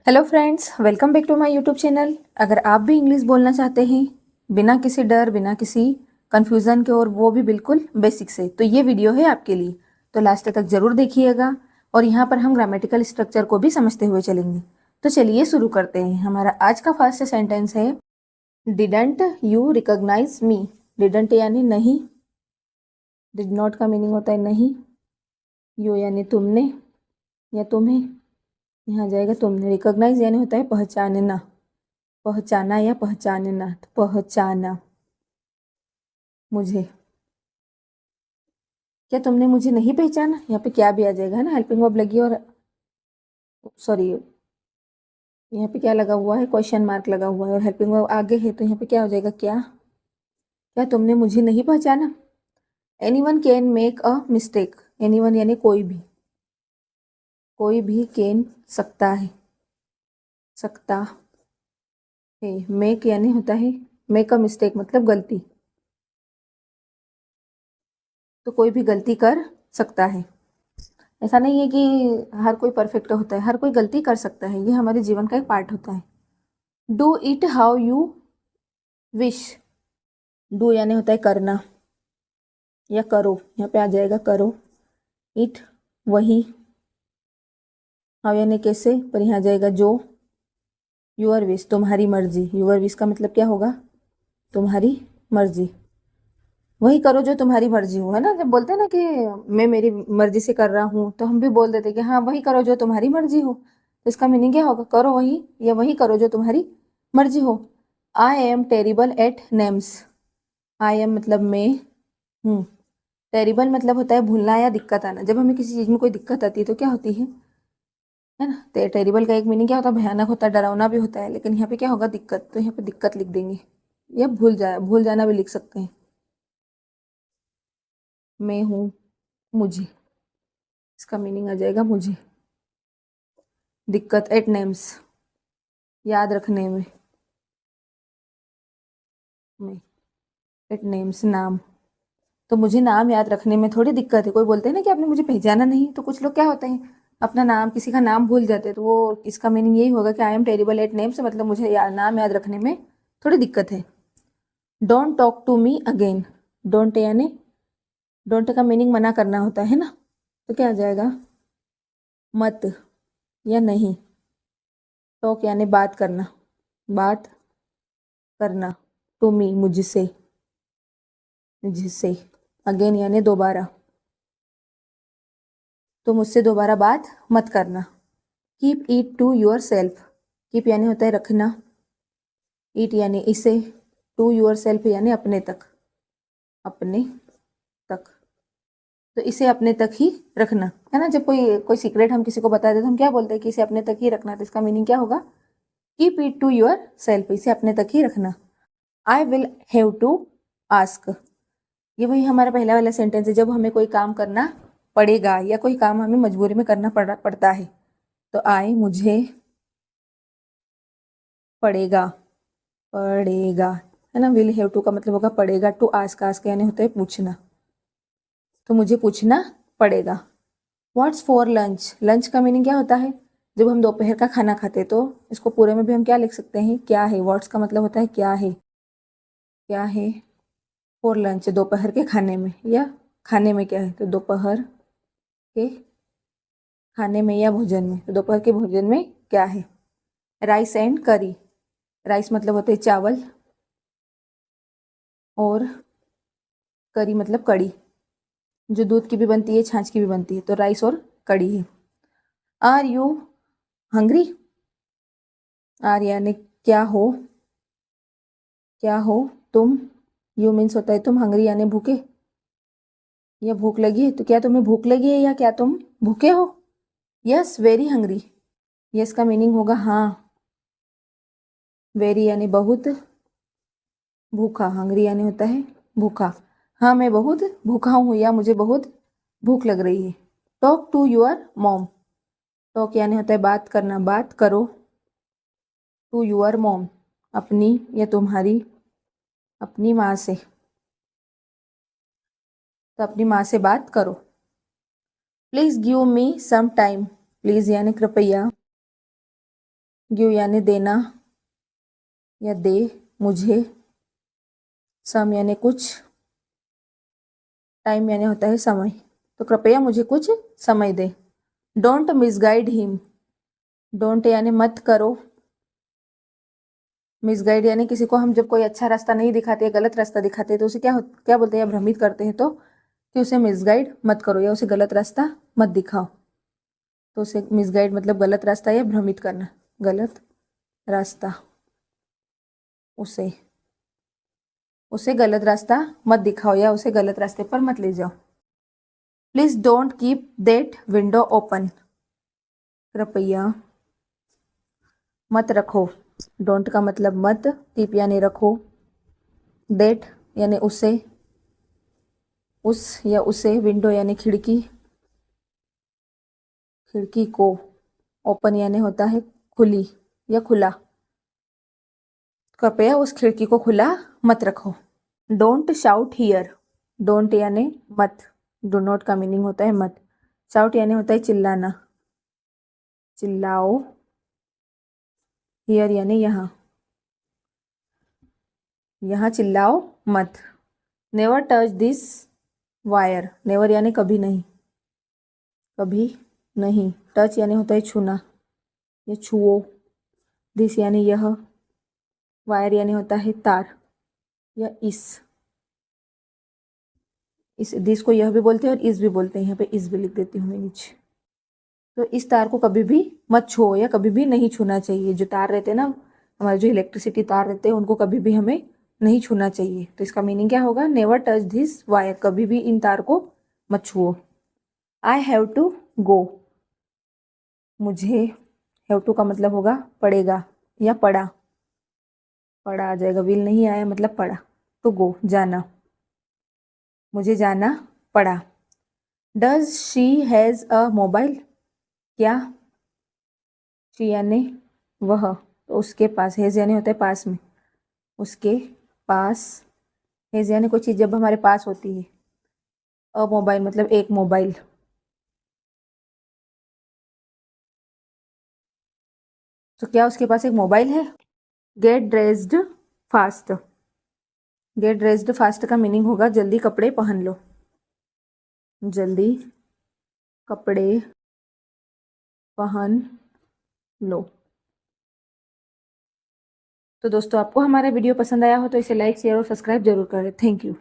Hello friends, welcome back to my YouTube channel. अगर आप भी इंग्लिश बोलना चाहते हैं बिना किसी डर, बिना किसी कंफ्यूजन के, और वो भी बिल्कुल बेसिक से, तो ये वीडियो है आपके लिए। तो लास्ट तक ज़रूर देखिएगा और यहाँ पर हम ग्रामेटिकल स्ट्रक्चर को भी समझते हुए चलेंगे। तो चलिए शुरू करते हैं। हमारा आज का फर्स्ट सेंटेंस है, didn't you recognise me. Didn't यानी नहीं, डिड नॉट का मीनिंग होता है नहीं, यू यानी तुमने या तुम्हें, यहाँ जाएगा तुमने। रिकॉग्नाइज यानी होता है पहचानना, पहचाना या पहचानना। तो पहचाना मुझे, क्या तुमने मुझे नहीं पहचाना। यहाँ पे क्या भी आ जाएगा, है ना, हेल्पिंग वर्ब लगी, और सॉरी यहाँ पे क्या लगा हुआ है, क्वेश्चन मार्क लगा हुआ है, और हेल्पिंग वर्ब आगे है, तो यहाँ पे क्या हो जाएगा, क्या, क्या तुमने मुझे नहीं पहचाना। Anyone can make a mistake. Anyone यानी कोई भी, कोई भी कैन सकता है, सकता है। मेक यानी होता है मेक अ मिस्टेक, मतलब गलती। तो कोई भी गलती कर सकता है। ऐसा नहीं है कि हर कोई परफेक्ट होता है, हर कोई गलती कर सकता है, ये हमारे जीवन का एक पार्ट होता है। Do it how you wish. Do यानी होता है करना या करो, यहाँ पे आ जाएगा करो। इट वही, हाउ यानी कैसे, पर यहाँ आ जाएगा जो। यूअर विश तुम्हारी मर्जी। यूअर विश का मतलब क्या होगा, तुम्हारी मर्जी। वही करो जो तुम्हारी मर्जी हो, है ना। जब बोलते हैं ना कि मैं मेरी मर्जी से कर रहा हूँ, तो हम भी बोल देते कि हाँ वही करो जो तुम्हारी मर्जी हो। तो इसका मीनिंग क्या होगा, करो वही, या वही करो जो तुम्हारी मर्जी हो। I am terrible at names. I am मतलब मैं हूँ, टेरिबल मतलब होता है भूलना या दिक्कत आना। जब हमें किसी चीज़ में कोई दिक्कत आती है तो क्या होती है ना। तो टेरिबल का एक मीनिंग क्या होता है, भयानक होता है, डरावना भी होता है। लेकिन यहाँ पे क्या होगा, दिक्कत। तो यहाँ पे दिक्कत लिख देंगे, या भूल जाना भी लिख सकते हैं। मैं हूँ, मुझे, इसका मीनिंग आ जाएगा मुझे। दिक्कत एट नेम्स, याद रखने में एट नेम्स नाम। तो मुझे नाम याद रखने में थोड़ी दिक्कत है। कोई बोलते हैं ना कि आपने मुझे पहचाना नहीं, तो कुछ लोग क्या होते हैं, अपना नाम, किसी का नाम भूल जाते हैं। तो वो इसका मीनिंग यही होगा कि I am terrible at names, मतलब मुझे नाम याद रखने में थोड़ी दिक्कत है। Don't talk to me again. Don't यानी, डोंट का मीनिंग मना करना होता है ना। तो क्या आ जाएगा, मत या नहीं। टॉक यानी बात करना, बात करना। टू मी मुझसे, मुझसे। अगेन यानी दोबारा, तो मुझसे दोबारा बात मत करना। Keep it to yourself. Keep यानी होता है रखना, इट यानी इसे, टू योर सेल्फ यानी अपने तक, अपने तक। तो इसे अपने तक ही रखना, है ना। जब कोई कोई सीक्रेट हम किसी को बता देते तो हम क्या बोलते हैं कि इसे अपने तक ही रखना। तो इसका मीनिंग क्या होगा, keep it to yourself, इसे अपने तक ही रखना। I will have to ask. ये वही हमारा पहला वाला सेंटेंस है, जब हमें कोई काम करना पड़ेगा या कोई काम हमें मजबूरी में करना पड़ता है। तो आई मुझे पड़ेगा, पड़ेगा, है ना। विल हैव टू का मतलब होगा पड़ेगा। टू आस्क, आस्क यानी होता है पूछना, तो मुझे पूछना पड़ेगा। What's for lunch. लंच का मीनिंग क्या होता है, जब हम दोपहर का खाना खाते हैं, तो इसको पूरे में भी हम क्या लिख सकते हैं, क्या है। व्हाट्स का मतलब होता है क्या है, क्या है। फॉर लंच दोपहर के खाने में, या खाने में क्या है, तो दोपहर के खाने में या भोजन में। तो दोपहर के भोजन में क्या है। राइस एंड करी। राइस मतलब होते हैं चावल, और करी मतलब कड़ी, जो दूध की भी बनती है, छाछ की भी बनती है। तो राइस और कड़ी है। Are you hungry. आर यानी क्या हो, क्या हो तुम। यू मीन्स होता है तुम, हंग्री यानी भूखे या भूख लगी है। तो क्या तुम्हें भूख लगी है, या क्या तुम भूखे हो। Yes very hungry. यस का मीनिंग होगा हाँ, वेरी यानी बहुत, भूखा। हंग्री यानी होता है भूखा। हाँ मैं बहुत भूखा हूँ, या मुझे बहुत भूख लग रही है। Talk to your mom. Talk यानी होता है बात करना, बात करो। टू योर मॉम, अपनी या तुम्हारी, अपनी माँ से। तो अपनी माँ से बात करो। Please give me some time. Please यानी कृपया, गिव यानी देना या दे मुझे, सम यानी कुछ, टाइम यानी होता है समय, तो कृपया मुझे कुछ समय दे। डोंट मिसगाइड हिम, डोंट यानी मत करो, मिसगाइड यानी किसी को हम जब कोई अच्छा रास्ता नहीं दिखाते, गलत रास्ता दिखाते हैं तो उसे क्या बोलते हैं, या भ्रमित करते हैं तो कि उसे मिसगाइड मत करो या उसे गलत रास्ता मत दिखाओ। तो उसे मिसगाइड मतलब गलत रास्ता या भ्रमित करना, गलत रास्ता, उसे उसे गलत रास्ता मत दिखाओ या उसे गलत रास्ते पर मत ले जाओ। Please don't keep that window open, कृपया मत रखो, डोंट का मतलब मत, कीप यानी रखो, दैट यानी उसे, उस या उसे, विंडो यानी खिड़की, खिड़की को, ओपन यानी होता है खुली या खुला, कृपया उस खिड़की को खुला मत रखो। डोंट शाउट हियर, डोंट यानी मत, डो नॉट का मीनिंग होता है मत, शाउट यानी होता है चिल्लाना, चिल्लाओ, हियर यानी यहाँ, यहाँ चिल्लाओ मत। Never touch this wire, never यानी कभी नहीं, कभी नहीं, टच यानी होता है छूना या छुओ, दिस यानी यह, वायर यानी होता है तार या इस दिस को यह भी बोलते हैं और इस भी बोलते हैं, यहाँ पे इस भी लिख देती हूँ मैं नीचे। तो इस तार को कभी भी मत छुओ या कभी भी नहीं छूना चाहिए। जो तार रहते हैं ना, हमारे जो इलेक्ट्रिसिटी तार रहते हैं उनको कभी भी हमें नहीं छूना चाहिए। तो इसका मीनिंग क्या होगा, नेवर टच दिस वायर, कभी भी इन तार को मत छुओ। आई हैव टू गो, मुझे, हैव टू का मतलब होगा पड़ेगा या पड़ा, पड़ा आ जाएगा, विल नहीं आया मतलब पड़ा, तो गो जाना, मुझे जाना पड़ा। Does she has a mobile, क्या, शी यानी वह, तो उसके पास, हैज़ यानी होता है पास में, उसके पास, हैज़ यानी कोई चीज़ जब हमारे पास होती है, अ मोबाइल मतलब एक मोबाइल, तो क्या उसके पास एक मोबाइल है। Get dressed fast, get dressed fast का मीनिंग होगा जल्दी कपड़े पहन लो, जल्दी कपड़े पहन लो। तो दोस्तों आपको हमारा वीडियो पसंद आया हो तो इसे लाइक शेयर और सब्सक्राइब जरूर करें। Thank you.